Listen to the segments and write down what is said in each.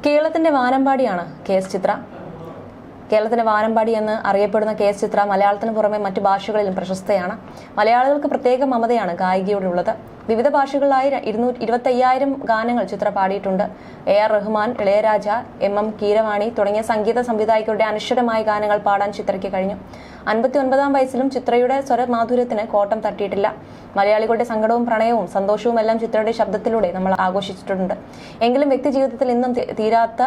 കേരളത്തിന്റെ വാനമ്പാടിയാണ് കെ.എസ്. ചിത്ര. കേരളത്തിന്റെ വാനമ്പാടി എന്ന് അറിയപ്പെടുന്ന കെ.എസ്. ചിത്ര മലയാളത്തിന് പുറമെ മറ്റു ഭാഷകളിലും പ്രശസ്തയാണ്. മലയാളികൾക്ക് പ്രത്യേക മമതയാണ് ഗായികയോടുള്ളത്. വിവിധ ഭാഷകളിലായി 25,000 ഗാനങ്ങൾ ചിത്ര പാടിയിട്ടുണ്ട്. A.R. റഹ്മാൻ, ഇളയരാജ, M.M. കീരവാണി തുടങ്ങിയ സംഗീത സംവിധായകരുടെ അനശ്വരമായ ഗാനങ്ങൾ പാടാൻ ചിത്രയ്ക്ക് കഴിഞ്ഞു. 59-ാം വയസ്സിലും ചിത്രയുടെ സ്വരമാധുര്യത്തിന് കോട്ടം തട്ടിയിട്ടില്ല. മലയാളികളുടെ സങ്കടവും പ്രണയവും സന്തോഷവും എല്ലാം ചിത്രയുടെ ശബ്ദത്തിലൂടെ നമ്മൾ ആഘോഷിച്ചിട്ടുണ്ട്. എങ്കിലും വ്യക്തി ജീവിതത്തിൽ ഇന്നും തീരാത്ത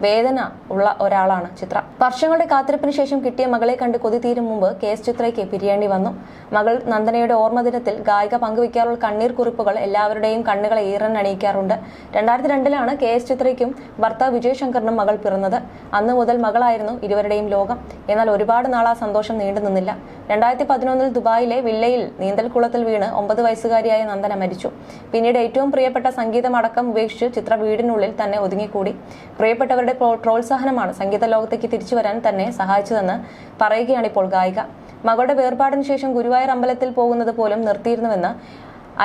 വേദന ഉള്ള ഒരാളാണ് ചിത്ര. വർഷങ്ങളുടെ കാത്തിരിപ്പിന് ശേഷം കിട്ടിയ മകളെ കണ്ട് കൊതി തീരും മുമ്പ് കെ.എസ്. ചിത്രയ്ക്ക് പിരിയേണ്ടി വന്നു. മകൾ നന്ദനയുടെ ഓർമ്മ ദിനത്തിൽ ഗായിക പങ്കുവയ്ക്കാറുള്ള കണ്ണീർ കുറിപ്പുകൾ എല്ലാവരുടെയും കണ്ണുകളെ ഈറൻ അണിയിക്കാറുണ്ട്. 2002-ലാണ് കെ.എസ്. ചിത്രയ്ക്കും ഭർത്താവ് വിജയ് ശങ്കറിനും മകൾ പിറന്നത്. അന്ന് മുതൽ മകളായിരുന്നു ഇരുവരുടെയും ലോകം. എന്നാൽ ഒരുപാട് നാൾ ആ സന്തോഷം നീണ്ടു നിന്നില്ല. 2011-ൽ ദുബായിലെ വില്ലയിൽ നീന്തൽക്കുളത്തിൽ വീണ് 9 വയസ്സുകാരിയായ നന്ദന മരിച്ചു. പിന്നീട് ഏറ്റവും പ്രിയപ്പെട്ട സംഗീതം അടക്കം ഉപേക്ഷിച്ച് ചിത്ര വീടിനുള്ളിൽ തന്നെ ഒതുങ്ങിക്കൂടി. പ്രിയപ്പെട്ടവരുടെ പ്രോത്സാഹനമാണ് സംഗീത ലോകത്തേക്ക് തിരിച്ചു വരാൻ തന്നെ സഹായിച്ചതെന്ന് പറയുകയാണിപ്പോൾ ഗായിക. മകളുടെ വേർപാടിന് ശേഷം ഗുരുവായൂർ അമ്പലത്തിൽ പോകുന്നത് പോലും നിർത്തിയിരുന്നുവെന്ന്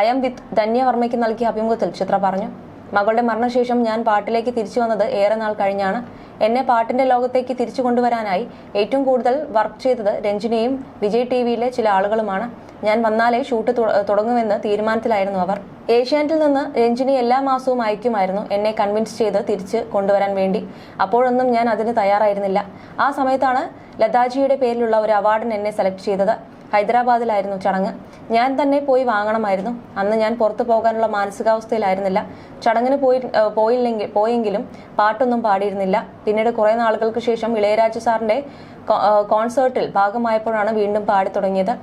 ഐ എം വിത്ത് ധന്യവർമ്മയ്ക്ക് നൽകിയ അഭിമുഖത്തിൽ ചിത്ര പറഞ്ഞു. മകളുടെ മരണശേഷം ഞാൻ പാട്ടിലേക്ക് തിരിച്ചു വന്നത് ഏറെ നാൾ കഴിഞ്ഞാണ്. എന്നെ പാട്ടിന്റെ ലോകത്തേക്ക് തിരിച്ചു കൊണ്ടുവരാനായി ഏറ്റവും കൂടുതൽ വർക്ക് ചെയ്തത് രഞ്ജിനിയും വിജയ് ടിവിയിലെ ചില ആളുകളുമാണ്. ഞാൻ വന്നാലേ ഷൂട്ട് തുടങ്ങുമെന്ന് തീരുമാനത്തിലായിരുന്നു അവർ. ഏഷ്യാനെറ്റിൽ നിന്ന് രഞ്ജിനി എല്ലാ മാസവും അയക്കുമായിരുന്നു എന്നെ കൺവിൻസ് ചെയ്ത് തിരിച്ച് കൊണ്ടുവരാൻ വേണ്ടി. അപ്പോഴൊന്നും ഞാൻ അതിന് തയ്യാറായിരുന്നില്ല. ആ സമയത്താണ് ലതാജിയുടെ പേരിലുള്ള ഒരു അവാർഡിന് എന്നെ സെലക്ട് ചെയ്തത്. ഹൈദരാബാദിലായിരുന്നു ചടങ്ങ്. ഞാൻ തന്നെ പോയി വാങ്ങണമായിരുന്നു. അന്ന് ഞാൻ പുറത്തു പോകാനുള്ള മാനസികാവസ്ഥയിലായിരുന്നില്ല. ചടങ്ങിന് പോയെങ്കിലും പാട്ടൊന്നും പാടിയിരുന്നില്ല. പിന്നീട് കുറെ നാളുകൾക്ക് ശേഷം ഇളയരാജ സാറിന്റെ കോൺസേർട്ടിൽ ഭാഗമായപ്പോഴാണ് വീണ്ടും പാടി തുടങ്ങിയത്.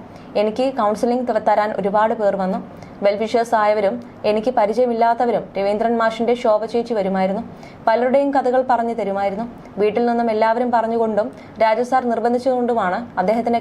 എനിക്ക് കൗൺസിലിംഗ് തരാൻ ഒരുപാട് പേർ വന്നു. വെൽവിഷേഴ്സ് ആയവരും എനിക്ക് പരിചയമില്ലാത്തവരും രവീന്ദ്രൻ മാഷിന്റെ ശോഭ ചേച്ചി വരുമായിരുന്നു. പലരുടെയും കഥകൾ പറഞ്ഞു തരുമായിരുന്നു. വീട്ടിൽ നിന്നും എല്ലാവരും പറഞ്ഞുകൊണ്ടും രാജസാർ നിർബന്ധിച്ചുകൊണ്ടുമാണ് അദ്ദേഹത്തിന്റെ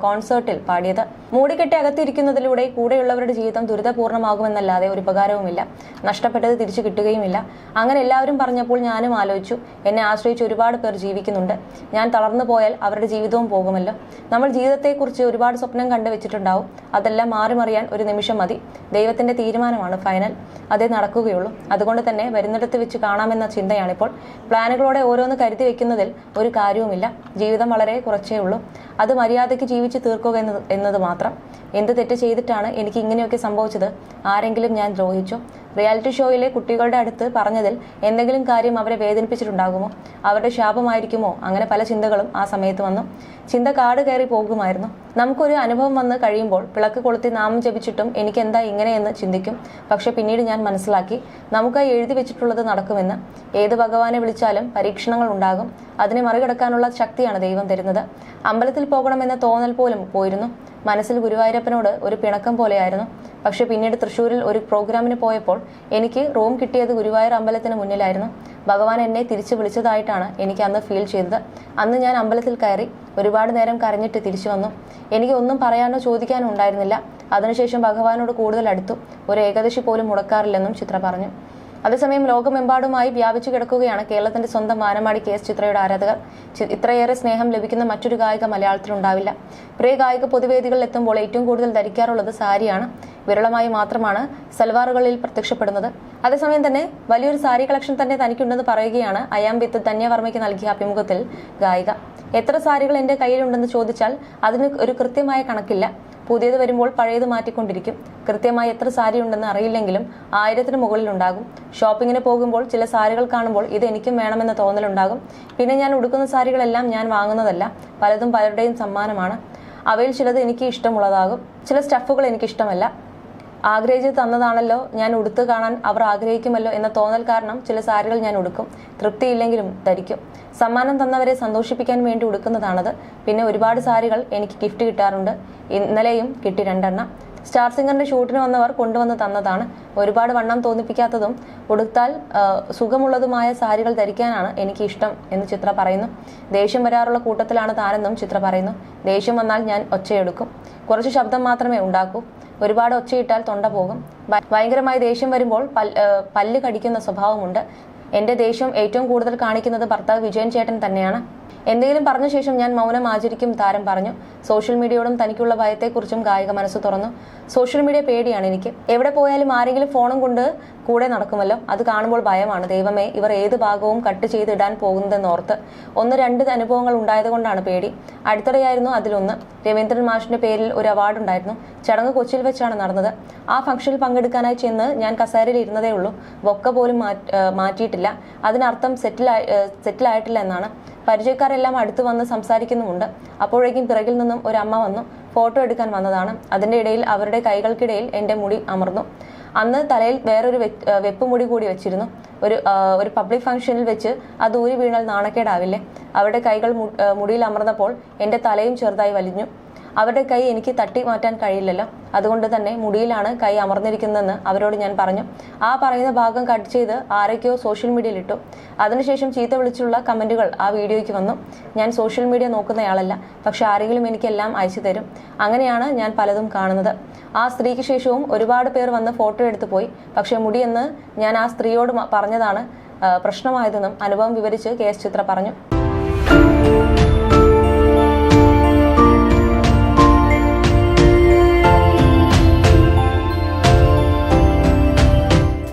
കോൺസേർട്ടിൽ പാടിയത്. മൂടിക്കെട്ടി അകത്തിരിക്കുന്നതിലൂടെ കൂടെയുള്ളവരുടെ ജീവിതം ദുരിതപൂർണ്ണമാകുമെന്നല്ലാതെ ഒരു ഉപകാരവുമില്ല. നഷ്ടപ്പെട്ടത് തിരിച്ചു കിട്ടുകയുമില്ല. അങ്ങനെ എല്ലാവരും പറഞ്ഞപ്പോൾ ഞാനും ആലോചിച്ചു, എന്നെ ആശ്രയിച്ച് ഒരുപാട് പേർ ജീവിക്കുന്നുണ്ട്. ഞാൻ തളർന്നു പോയാൽ അവരുടെ ജീവിതവും പോകുമല്ലോ. നമ്മൾ ജീവിതത്തെക്കുറിച്ച് ഒരുപാട് സ്വപ്നം കണ്ടു വെച്ചിട്ടുണ്ടാവും. അതെല്ലാം മാറിമറിയാൻ ഒരു നിമിഷം മതി. ദൈവത്തിന്റെ തീരുമാനമാണ് ഫൈനൽ. അതേ നടക്കുകയുള്ളൂ. അതുകൊണ്ട് തന്നെ വരുന്നിടത്ത് വെച്ച് കാണാമെന്ന ചിന്തയാണിപ്പോൾ. പ്ലാനുകളോടെ ഓരോന്ന് കരുതി വെക്കുന്നതിൽ ഒരു കാര്യവുമില്ല. ജീവിതം വളരെ കുറച്ചേ ഉള്ളൂ. അത് മര്യാദയ്ക്ക് ജീവിച്ച് തീർക്കുക എന്നത് മാത്രം. എന്ത് തെറ്റ് ചെയ്തിട്ടാണ് എനിക്ക് ഇങ്ങനെയൊക്കെ സംഭവിച്ചത്? ആരെങ്കിലും ഞാൻ ദ്രോഹിച്ചോ? റിയാലിറ്റി ഷോയിലെ കുട്ടികളുടെ അടുത്ത് പറഞ്ഞതിൽ എന്തെങ്കിലും കാര്യം അവരെ വേദനിപ്പിച്ചിട്ടുണ്ടാകുമോ? അവരുടെ ശാപമായിരിക്കുമോ? അങ്ങനെ പല ചിന്തകളും ആ സമയത്ത് വന്നു. ചിന്ത കാട് കയറി പോകുമായിരുന്നു. നമുക്കൊരു അനുഭവം വന്ന് കഴിയുമ്പോൾ വിളക്ക് കൊളുത്തി നാമം ജപിച്ചിട്ടും എനിക്ക് എന്താ ഇങ്ങനെയെന്ന് ചിന്തിക്കും. പക്ഷെ പിന്നീട് ഞാൻ മനസ്സിലാക്കി, നമുക്കായി എഴുതി വെച്ചിട്ടുള്ളത് നടക്കുമെന്ന്. ഏത് ഭഗവാനെ വിളിച്ചാലും പരീക്ഷണങ്ങൾ ഉണ്ടാകും. അതിനെ മറികടക്കാനുള്ള ശക്തിയാണ് ദൈവം തരുന്നത്. അമ്പലത്തിൽ പോകണമെന്ന തോന്നൽ പോലും പോയിരുന്നു. മനസ്സിൽ ഗുരുവായൂരപ്പനോട് ഒരു പിണക്കം പോലെയായിരുന്നു. പക്ഷെ പിന്നീട് തൃശ്ശൂരിൽ ഒരു പ്രോഗ്രാമിന് പോയപ്പോൾ എനിക്ക് റൂം കിട്ടിയത് ഗുരുവായൂർ അമ്പലത്തിന് മുന്നിലായിരുന്നു. ഭഗവാൻ എന്നെ തിരിച്ചു വിളിച്ചതായിട്ടാണ് എനിക്ക് അന്ന് ഫീൽ ചെയ്തത്. അന്ന് ഞാൻ അമ്പലത്തിൽ കയറി ഒരുപാട് നേരം കരഞ്ഞിട്ട് തിരിച്ചു വന്നു. എനിക്ക് ഒന്നും പറയാനോ ചോദിക്കാനോ ഉണ്ടായിരുന്നില്ല. അതിനുശേഷം ഭഗവാനോട് കൂടുതൽ അടുത്തു. ഒരു ഏകാദശി പോലും മുടക്കാറില്ലെന്നും ചിത്ര പറഞ്ഞു. അതേസമയം ലോകമെമ്പാടുമായി വ്യാപിച്ചു കിടക്കുകയാണ് കേരളത്തിന്റെ സ്വന്തം വാനമ്പാടി കെ.എസ്. ചിത്രയുടെ ആരാധകർ. ഇത്രയേറെ സ്നേഹം ലഭിക്കുന്ന മറ്റൊരു ഗായിക മലയാളത്തിലുണ്ടാവില്ല. പ്രിയ ഗായിക പൊതുവേദികളിൽ എത്തുമ്പോൾ ഏറ്റവും കൂടുതൽ ധരിക്കാറുള്ളത് സാരിയാണ്. വിരളമായി മാത്രമാണ് സൽവാറുകളിൽ പ്രത്യക്ഷപ്പെടുന്നത്. അതേസമയം തന്നെ വലിയൊരു സാരി കളക്ഷൻ തന്നെ തനിക്കുണ്ടെന്ന് പറയുകയാണ് ഐ ആം വിത്ത് ധന്യവർമ്മയ്ക്ക് നൽകിയ അഭിമുഖത്തിൽ ഗായിക. എത്ര സാരികൾ എന്റെ കയ്യിലുണ്ടെന്ന് ചോദിച്ചാൽ അതിന് ഒരു കൃത്യമായ കണക്കില്ല. പുതിയത് വരുമ്പോൾ പഴയത് മാറ്റിക്കൊണ്ടിരിക്കും. കൃത്യമായി എത്ര സാരി ഉണ്ടെന്ന് അറിയില്ലെങ്കിലും 1000-ന് മുകളിലുണ്ടാകും. ഷോപ്പിങ്ങിന് പോകുമ്പോൾ ചില സാരികൾ കാണുമ്പോൾ ഇത് എനിക്കും വേണമെന്ന തോന്നലുണ്ടാകും. പിന്നെ ഞാൻ ഉടുക്കുന്ന സാരികളെല്ലാം ഞാൻ വാങ്ങുന്നതല്ല. പലതും പലരുടെയും സമ്മാനമാണ്. അവയിൽ ചിലത് എനിക്ക് ഇഷ്ടമുള്ളതാകും. ചില സ്റ്റഫുകൾ എനിക്കിഷ്ടമല്ല. ആഗ്രഹിച്ച് തന്നതാണല്ലോ, ഞാൻ ഉടുത്ത് കാണാൻ അവർ ആഗ്രഹിക്കുമല്ലോ എന്ന തോന്നൽ കാരണം ചില സാരികൾ ഞാൻ ഉടുക്കും. തൃപ്തിയില്ലെങ്കിലും ധരിക്കും. സമ്മാനം തന്നവരെ സന്തോഷിപ്പിക്കാൻ വേണ്ടി ഉടുക്കുന്നതാണത്. പിന്നെ ഒരുപാട് സാരികൾ എനിക്ക് ഗിഫ്റ്റ് കിട്ടാറുണ്ട്. ഇന്നലെയും കിട്ടി 2 എണ്ണം. സ്റ്റാർ സിംഗറിന്റെ ഷൂട്ടിന് വന്നവർ കൊണ്ടുവന്ന് തന്നതാണ്. ഒരുപാട് വണ്ണം തോന്നിപ്പിക്കാത്തതും ഉടുത്താൽ സുഖമുള്ളതുമായ സാരികൾ ധരിക്കാനാണ് എനിക്ക് ഇഷ്ടം എന്ന് ചിത്ര പറയുന്നു. ദേഷ്യം വരാറുള്ള കൂട്ടത്തിലാണ് താനെന്നും ചിത്ര പറയുന്നു. ദേഷ്യം വന്നാൽ ഞാൻ ഒച്ചയെടുക്കും. കുറച്ച് ശബ്ദം മാത്രമേ ഉണ്ടാക്കൂ. ഒരുപാട് ഒച്ചയിട്ടാൽ തൊണ്ട പോകും. ഭയങ്കരമായി ദേഷ്യം വരുമ്പോൾ പല്ല് കടിക്കുന്ന സ്വഭാവമുണ്ട്. എന്റെ ദേഷ്യം ഏറ്റവും കൂടുതൽ കാണിക്കുന്നത് ഭർത്താവ് വിജയൻ ചേട്ടൻ തന്നെയാണ്. എന്തെങ്കിലും പറഞ്ഞ ശേഷം ഞാൻ മൗനം ആചരിക്കും താരം പറഞ്ഞു. സോഷ്യൽ മീഡിയയോടും തനിക്കുള്ള ഭയത്തെക്കുറിച്ചും ഗായിക മനസ്സ് തുറന്നു. സോഷ്യൽ മീഡിയ പേടിയാണ് എനിക്ക്. എവിടെ പോയാലും ആരെങ്കിലും ഫോണും കൊണ്ട് കൂടെ നടക്കുമല്ലോ. അത് കാണുമ്പോൾ ഭയമാണ്. ദൈവമേ, ഇവർ ഏത് ഭാഗവും കട്ട് ചെയ്തിടാൻ പോകുന്നതെന്നോർത്ത്. 1-2 അനുഭവങ്ങൾ ഉണ്ടായതുകൊണ്ടാണ് പേടി. അടുത്തിടെയായിരുന്നു അതിലൊന്ന്. രവീന്ദ്രൻ മാഷിന്റെ പേരിൽ ഒരു അവാർഡ് ഉണ്ടായിരുന്നു. ചടങ്ങ് കൊച്ചിയിൽ വെച്ചാണ് നടന്നത്. ആ ഫംഗ്ഷനിൽ പങ്കെടുക്കാനായി ചെന്ന് ഞാൻ കസേരയിൽ ഇരുന്നതേ ഉള്ളൂ. ബൊക്ക പോലും മാറ്റിയിട്ടില്ല. അതിനർത്ഥം സെറ്റിലായിട്ടില്ല എന്നാണ്. പരിചയക്കാരെല്ലാം അടുത്ത് വന്ന് സംസാരിക്കുന്നുമുണ്ട്. അപ്പോഴേക്കും പിറകിൽ നിന്നും ഒരു അമ്മ വന്നു. ഫോട്ടോ എടുക്കാൻ വന്നതാണ്. അതിന്റെ ഇടയിൽ അവരുടെ കൈകൾക്കിടയിൽ എൻ്റെ മുടി അമർന്നു. അന്ന് തലയിൽ വേറൊരു വെപ്പ് മുടി കൂടി വെച്ചിരുന്നു. ഒരു പബ്ലിക് ഫംഗ്ഷനിൽ വെച്ച് അത് ഊരി വീണാൽ നാണക്കേടാവില്ലേ? അവരുടെ കൈകൾ മുടിയിൽ അമർന്നപ്പോൾ എൻ്റെ തലയും ചെറുതായി വലിഞ്ഞു. അവരുടെ കൈ എനിക്ക് തട്ടി മാറ്റാൻ കഴിയില്ലല്ലോ. അതുകൊണ്ട് തന്നെ മുടിയിലാണ് കൈ അമർന്നിരിക്കുന്നതെന്ന് അവരോട് ഞാൻ പറഞ്ഞു. ആ പറയുന്ന ഭാഗം കട്ട് ചെയ്ത് ആരൊക്കെയോ സോഷ്യൽ മീഡിയയിൽ ഇട്ടു. അതിനുശേഷം ചീത്ത വിളിച്ചുള്ള കമന്റുകൾ ആ വീഡിയോയ്ക്ക് വന്നു. ഞാൻ സോഷ്യൽ മീഡിയ നോക്കുന്നയാളല്ല, പക്ഷെ ആരെങ്കിലും എനിക്കെല്ലാം അയച്ചു തരും. അങ്ങനെയാണ് ഞാൻ പലതും കാണുന്നത്. ആ സ്ത്രീക്ക് ശേഷവും ഒരുപാട് പേർ വന്ന് ഫോട്ടോ എടുത്തു പോയി. പക്ഷെ മുടിയെന്ന് ഞാൻ ആ സ്ത്രീയോട് പറഞ്ഞതാണ് പ്രശ്നമായതെന്നും അനുഭവം വിവരിച്ച് KS ചിത്ര പറഞ്ഞു.